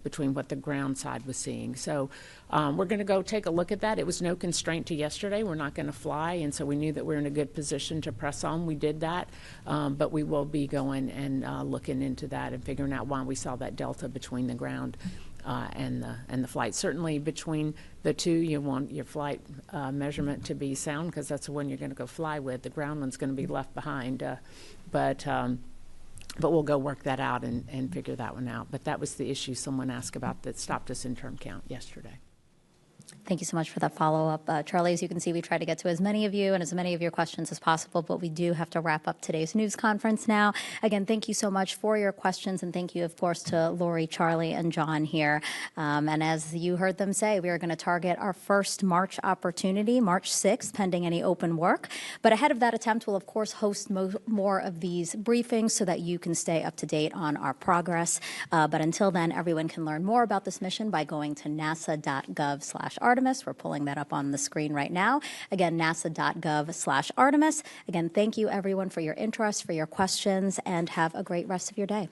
between what the ground side was seeing. So we're going to go take a look at that. It was no constraint to yesterday. We're not going to fly, and so we knew that we were in a good position to press on. We did that, but we will be going and looking into that and figuring out why we saw that delta between the ground and the flight. Certainly between the two, you want your flight measurement to be sound, because that's the one you're going to go fly with. The ground one's going to be left behind, but we'll go work that out and figure that one out. But that was the issue someone asked about that stopped us in term count yesterday. Thank you so much for that follow-up. Charlie, as you can see, we try to get to as many of you and as many of your questions as possible, but we do have to wrap up today's news conference now. Again, thank you so much for your questions, and thank you, of course, to Lori, Charlie, and John here. And as you heard them say, we are going to target our first March opportunity, March 6th, pending any open work. But ahead of that attempt, we'll, of course, host more of these briefings so that you can stay up to date on our progress. But until then, everyone can learn more about this mission by going to nasa.gov/Artemis. We're pulling that up on the screen right now. Again, nasa.gov/Artemis. Again, thank you everyone for your interest, for your questions, and have a great rest of your day.